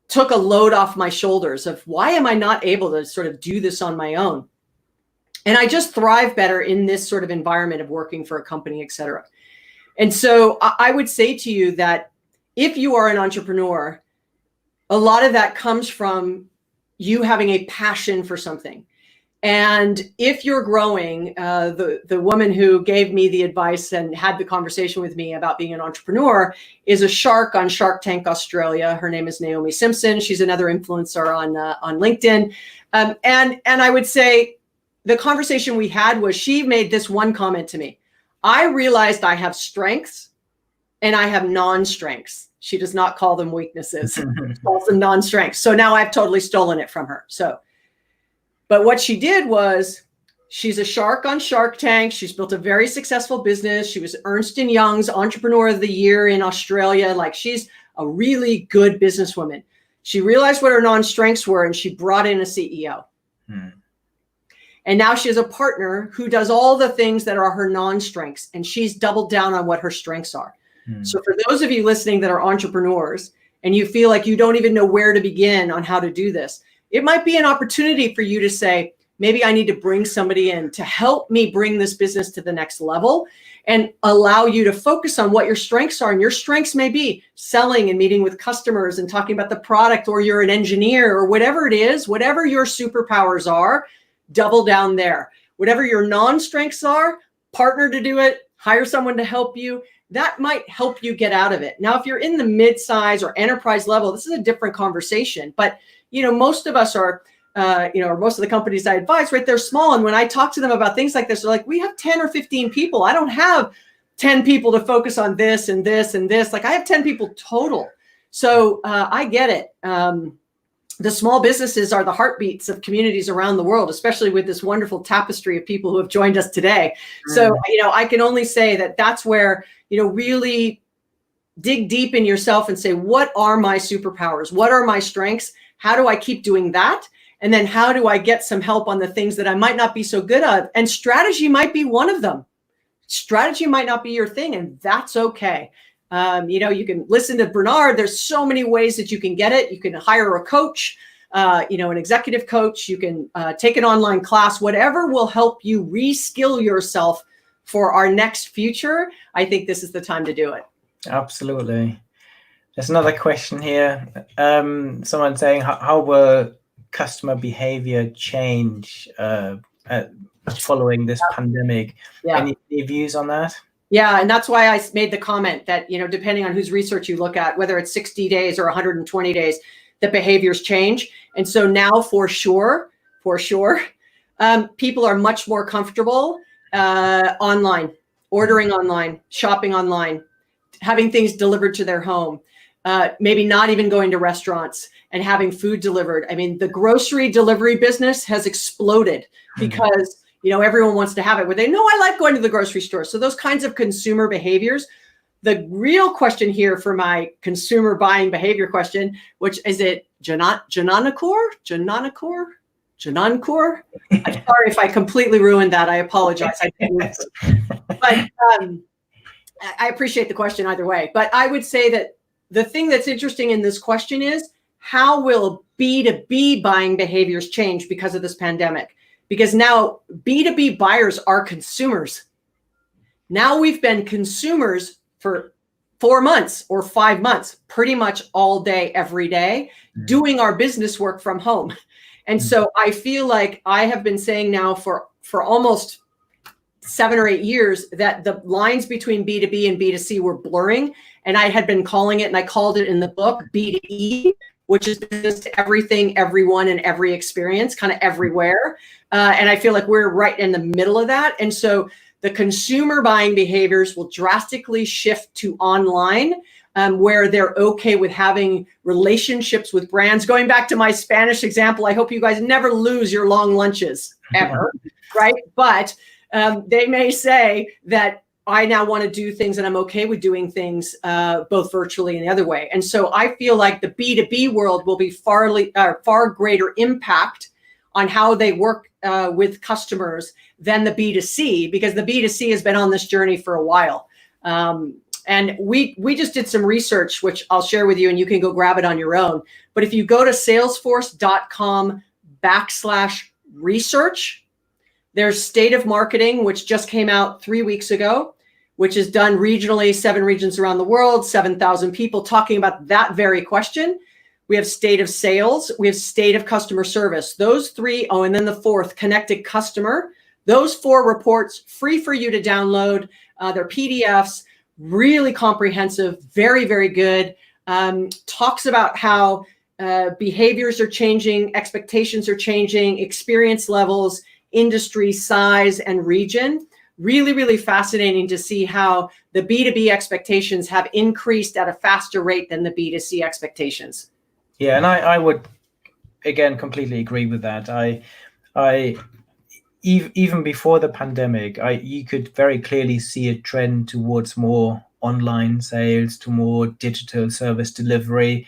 took a load off my shoulders of why am I not able to sort of do this on my own? And I just thrive better in this sort of environment of working for a company, et cetera. And so I would say to you that if you are an entrepreneur, a lot of that comes from you having a passion for something. And if you're growing, the woman who gave me the advice and had the conversation with me about being an entrepreneur is a shark on Shark Tank Australia. Her name is Naomi Simpson. She's another influencer on LinkedIn. And I would say the conversation we had was she made this one comment to me. I realized I have strengths and I have non-strengths. She does not call them weaknesses. She calls them non-strengths. So now I've totally stolen it from her. But what she did was she's a shark on Shark Tank. She's built a very successful business. She was Ernst & Young's Entrepreneur of the Year in Australia. Like, she's a really good businesswoman. She realized what her non-strengths were and she brought in a CEO. And now she has a partner who does all the things that are her non-strengths, and she's doubled down on what her strengths are. So for those of you listening that are entrepreneurs and you feel like you don't even know where to begin on how to do this, it might be an opportunity for you to say, maybe I need to bring somebody in to help me bring this business to the next level and allow you to focus on what your strengths are. And your strengths may be selling and meeting with customers and talking about the product, or you're an engineer, or whatever it is, whatever your superpowers are, double down there. Whatever your non-strengths are, partner to do it, hire someone to help you. That might help you get out of it. Now, if you're in the mid-size or enterprise level, this is a different conversation. But, most of us are, or most of the companies I advise, right, they're small. And when I talk to them about things like this, they're like, we have 10 or 15 people. I don't have 10 people to focus on this and this and this. Like, I have 10 people total. So I get it. The small businesses are the heartbeats of communities around the world, especially with this wonderful tapestry of people who have joined us today. So, I can only say that that's where, really dig deep in yourself and say, what are my superpowers? What are my strengths? How do I keep doing that? And then how do I get some help on the things that I might not be so good at? And strategy might be one of them. Strategy might not be your thing, and that's okay. You can listen to Bernard. There's so many ways that you can get it. You can hire a coach. an executive coach. You can take an online class, whatever will help you reskill yourself for our next future. I think this is the time to do it. Absolutely. There's another question here. Someone saying, how will customer behavior change following this pandemic? Yeah. Any views on that? Yeah, and that's why I made the comment that, depending on whose research you look at, whether it's 60 days or 120 days, the behaviors change. And so now for sure, people are much more comfortable online, ordering online, shopping online, having things delivered to their home, maybe not even going to restaurants and having food delivered. I mean, the grocery delivery business has exploded because everyone wants to have it where they know I like going to the grocery store. So those kinds of consumer behaviors. The real question here for my consumer buying behavior question, which is it Janankor? I'm sorry if I completely ruined that. I apologize. But I appreciate the question either way. But I would say that the thing that's interesting in this question is how will B2B buying behaviors change because of this pandemic? Because now B2B buyers are consumers. Now we've been consumers for 4 months or 5 months, pretty much all day, every day, doing our business work from home. And so I feel like I have been saying now for almost 7 or 8 years that the lines between B2B and B2C were blurring. And I had been calling it, and I called it in the book, B2E, which is business to everything, everyone, and every experience, kind of everywhere. And I feel like we're right in the middle of that. And so the consumer buying behaviors will drastically shift to online, where they're okay with having relationships with brands. Going back to my Spanish example, I hope you guys never lose your long lunches ever, right? But they may say that I now want to do things and I'm okay with doing things both virtually and the other way. And so I feel like the B2B world will be far greater impact on how they work with customers than the B2C, because the B2C has been on this journey for a while. And we just did some research, which I'll share with you, and you can go grab it on your own. But if you go to salesforce.com/research, there's State of Marketing, which just came out 3 weeks ago, which is done regionally, 7 regions around the world, 7,000 people talking about that very question. We have State of Sales, we have State of Customer Service. Those 3, and then the 4th, Connected Customer. Those 4 reports, free for you to download. They're PDFs, really comprehensive, very, very good. Talks about how behaviors are changing, expectations are changing, experience levels, industry size, and region. Really, really fascinating to see how the B2B expectations have increased at a faster rate than the B2C expectations. Yeah, and I would, again, completely agree with that. Even before the pandemic, you could very clearly see a trend towards more online sales, to more digital service delivery.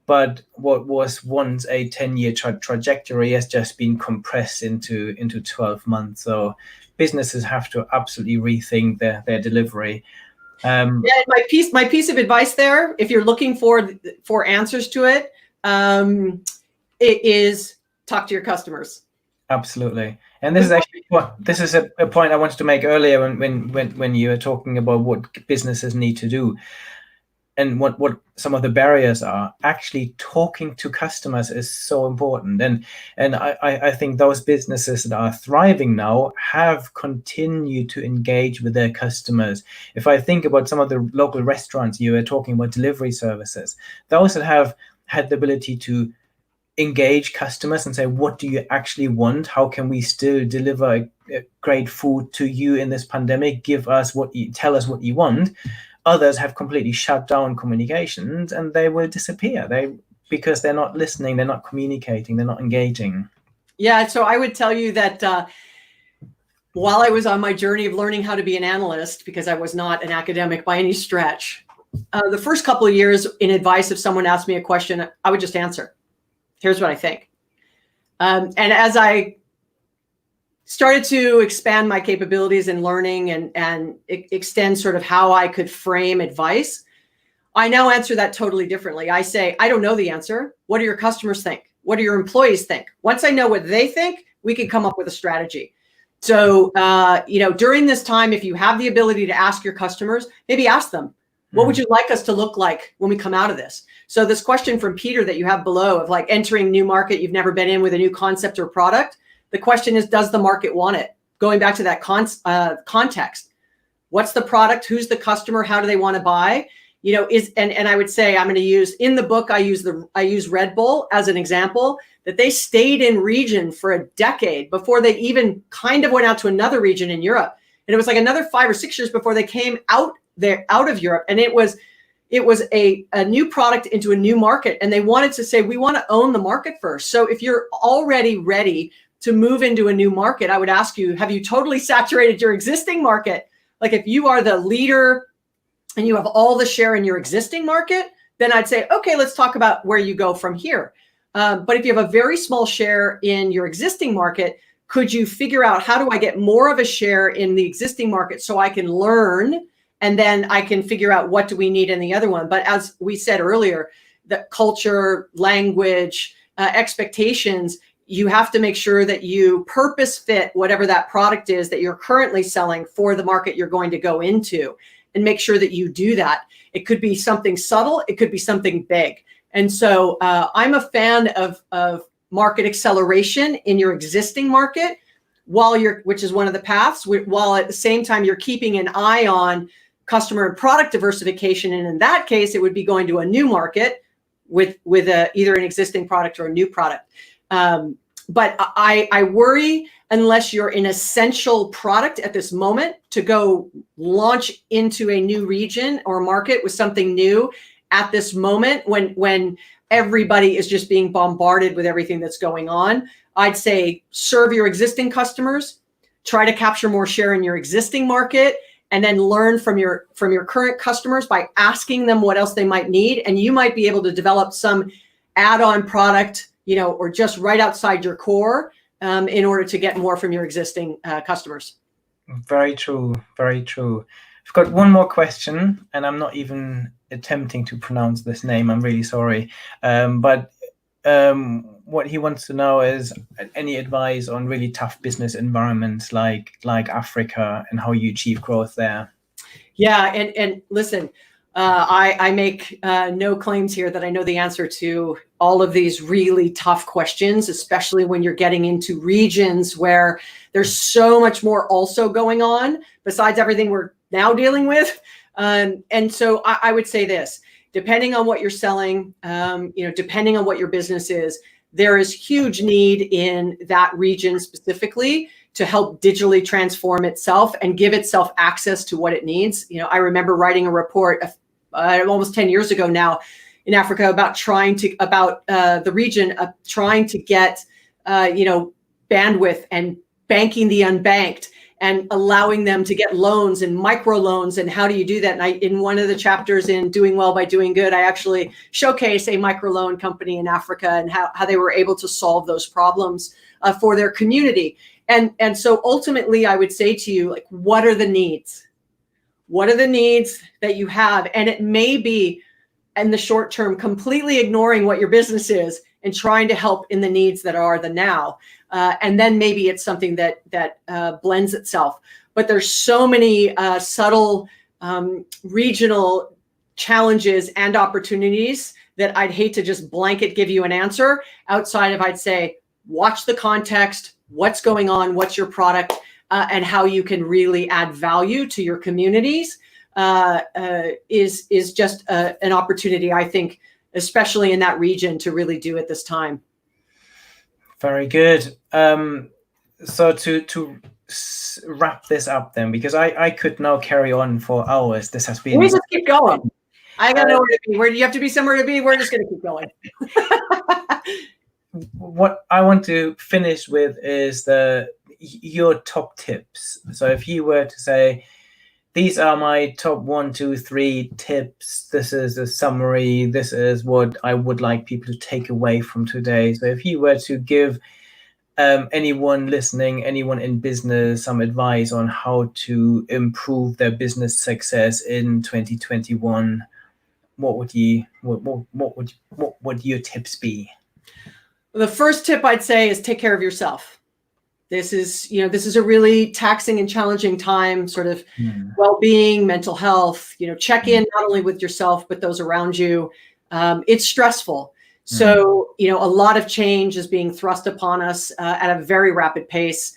But what was once a 10-year trajectory has just been compressed into 12 months. So businesses have to absolutely rethink their delivery. Yeah, my piece of advice there, if you're looking for answers to it, it is talk to your customers. Absolutely. And this is actually a point I wanted to make earlier when you were talking about what businesses need to do and what some of the barriers are. Actually talking to customers is so important. And I think those businesses that are thriving now have continued to engage with their customers. If I think about some of the local restaurants, you were talking about delivery services, those that have had the ability to engage customers and say, what do you actually want? How can we still deliver great food to you in this pandemic? Tell us what you want. Others have completely shut down communications and they will disappear because they're not listening, they're not communicating, they're not engaging. Yeah, so I would tell you that while I was on my journey of learning how to be an analyst, because I was not an academic by any stretch, the first couple of years in advice, if someone asked me a question, I would just answer. Here's what I think. And as I started to expand my capabilities in learning and extend sort of how I could frame advice, I now answer that totally differently. I say, I don't know the answer. What do your customers think? What do your employees think? Once I know what they think, we can come up with a strategy. So, during this time, if you have the ability to ask your customers, maybe ask them, what would you like us to look like when we come out of this? So this question from Peter that you have below of like entering new market you've never been in with a new concept or product, the question is, does the market want it? Going back to that context, what's the product? Who's the customer? How do they want to buy? And I would say, I'm going to use in the book, I use Red Bull as an example, that they stayed in region for a decade before they even kind of went out to another region in Europe. And it was like another 5 or 6 years before they came out of Europe. And it was a new product into a new market. And they wanted to say, we want to own the market first. So if you're already ready to move into a new market, I would ask you, have you totally saturated your existing market? Like if you are the leader and you have all the share in your existing market, then I'd say, okay, let's talk about where you go from here. But if you have a very small share in your existing market, could you figure out how do I get more of a share in the existing market so I can learn, and then I can figure out what do we need in the other one. But as we said earlier, the culture, language, expectations, you have to make sure that you purpose fit whatever that product is that you're currently selling for the market you're going to go into, and make sure that you do that. It could be something subtle. It could be something big. And so I'm a fan of market acceleration in your existing market which is one of the paths, while at the same time you're keeping an eye on customer and product diversification. And in that case, it would be going to a new market with either an existing product or a new product. But I worry, unless you're an essential product at this moment, to go launch into a new region or market with something new at this moment when everybody is just being bombarded with everything that's going on. I'd say serve your existing customers, try to capture more share in your existing market, and then learn from your current customers by asking them what else they might need. And you might be able to develop some add-on product, or just right outside your core in order to get more from your existing customers. Very true. Very true. I've got one more question, and I'm not even attempting to pronounce this name. I'm really sorry. But what he wants to know is any advice on really tough business environments like Africa and how you achieve growth there. Yeah, and listen, I make no claims here that I know the answer to all of these really tough questions, especially when you're getting into regions where there's so much more also going on besides everything we're now dealing with. And so I would say this, depending on what you're selling, depending on what your business is, there is huge need in that region specifically to help digitally transform itself and give itself access to what it needs. I remember writing a report almost 10 years ago now in Africa about the region trying to get, bandwidth and banking the unbanked and allowing them to get loans and microloans. And how do you do that? And in one of the chapters in Doing Well by Doing Good, I actually showcase a microloan company in Africa and how they were able to solve those problems for their community. And so ultimately, I would say to you, like, what are the needs? What are the needs that you have? And it may be in the short term, completely ignoring what your business is and trying to help in the needs that are the now. And then maybe it's something that blends itself. But there's so many subtle regional challenges and opportunities that I'd hate to just blanket give you an answer outside of, I'd say, watch the context, what's going on, what's your product, and how you can really add value to your communities is just an opportunity, I think, especially in that region, to really do at this time. Very good. So to wrap this up then, because I could now carry on for hours. This has been... We just keep going. I got nowhere to be. Where do you have to be somewhere to be? We're just going to keep going. What I want to finish with is your top tips. So if you were to say, these are my top 1, 2, 3 tips. This is a summary. This is what I would like people to take away from today. So if you were to give anyone listening, anyone in business, some advice on how to improve their business success in 2021, what would your tips be? The first tip I'd say is take care of yourself. This is a really taxing and challenging time, sort of well-being, mental health, check in not only with yourself, but those around you. It's stressful. So, a lot of change is being thrust upon us at a very rapid pace,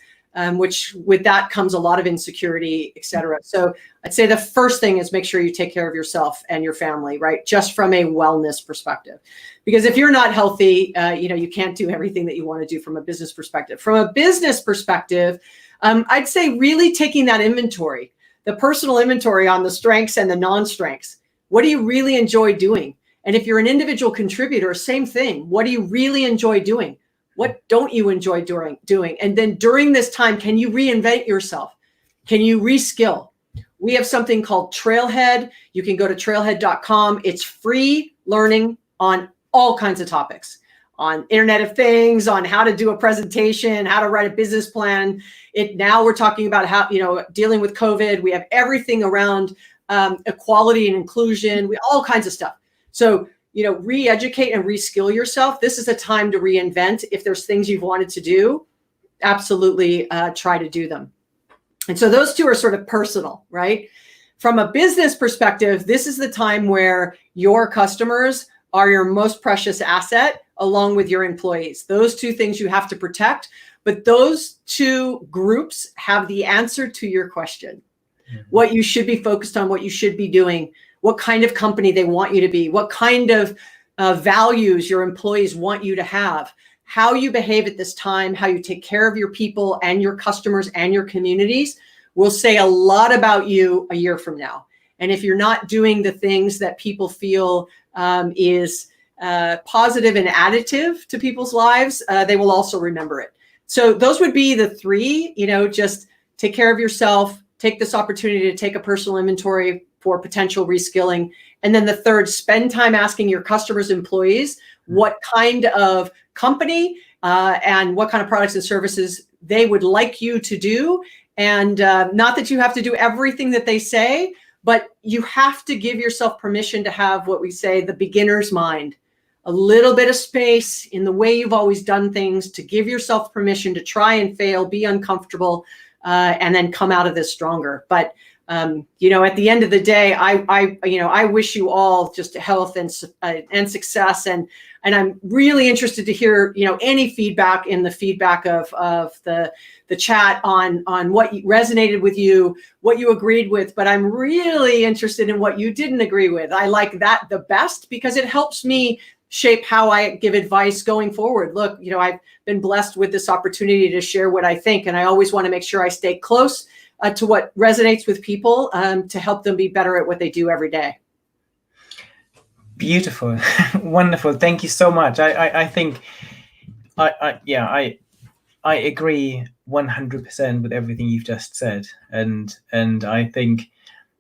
which with that comes a lot of insecurity, et cetera. So I'd say the first thing is make sure you take care of yourself and your family, right? Just from a wellness perspective. Because if you're not healthy, you can't do everything that you want to do from a business perspective. From a business perspective, I'd say really taking that inventory, the personal inventory on the strengths and the non-strengths. What do you really enjoy doing? And if you're an individual contributor, same thing. What do you really enjoy doing? What don't you enjoy doing? And then during this time, can you reinvent yourself? Can you reskill? We have something called Trailhead. You can go to trailhead.com. It's free learning on all kinds of topics, on Internet of Things, on how to do a presentation, how to write a business plan. Now we're talking about how, dealing with COVID. We have everything around equality and inclusion, all kinds of stuff. So, re-educate and reskill yourself. This is a time to reinvent. If there's things you've wanted to do, absolutely try to do them. And so those two are sort of personal, right? From a business perspective, this is the time where your customers are your most precious asset, along with your employees. Those two things you have to protect, but those two groups have the answer to your question. What you should be focused on, what you should be doing, what kind of company they want you to be, what kind of values your employees want you to have, how you behave at this time, how you take care of your people and your customers and your communities will say a lot about you a year from now. And if you're not doing the things that people feel is positive and additive to people's lives, they will also remember it. So those would be the three, just take care of yourself, take this opportunity to take a personal inventory for potential reskilling. And then the third, spend time asking your customers, employees, what kind of company and what kind of products and services they would like you to do. And not that you have to do everything that they say, but you have to give yourself permission to have what we say, the beginner's mind, a little bit of space in the way you've always done things, to give yourself permission to try and fail, be uncomfortable, and then come out of this stronger. But at the end of the day, I wish you all just health and success. And I'm really interested to hear, any feedback in the feedback of the chat on what resonated with you, what you agreed with. But I'm really interested in what you didn't agree with. I like that the best because it helps me shape how I give advice going forward. Look, I've been blessed with this opportunity to share what I think, and I always want to make sure I stay close to what resonates with people to help them be better at what they do every day. Beautiful. Wonderful. Thank you so much. I think I agree 100% with everything you've just said. And I think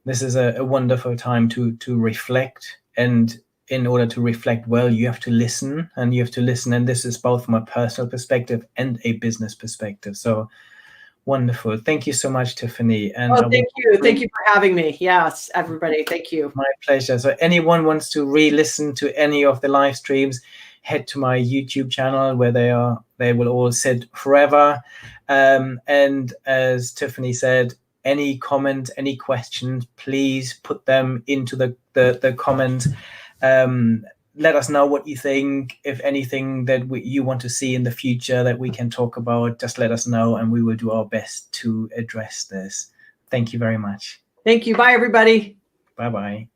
this is a wonderful time to reflect. And in order to reflect well, you have to listen. And this is both from a personal perspective and a business perspective. So wonderful. Thank you so much, Tiffani. And thank you. Thank you for having me. Yes, everybody. Thank you. My pleasure. So anyone wants to re-listen to any of the live streams, head to my YouTube channel where they will all sit forever. And as Tiffani said, any comment, any questions, please put them into the comment. Let us know what you think. If anything that you want to see in the future that we can talk about, just let us know and we will do our best to address this. Thank you very much. Thank you. Bye, everybody. Bye-bye.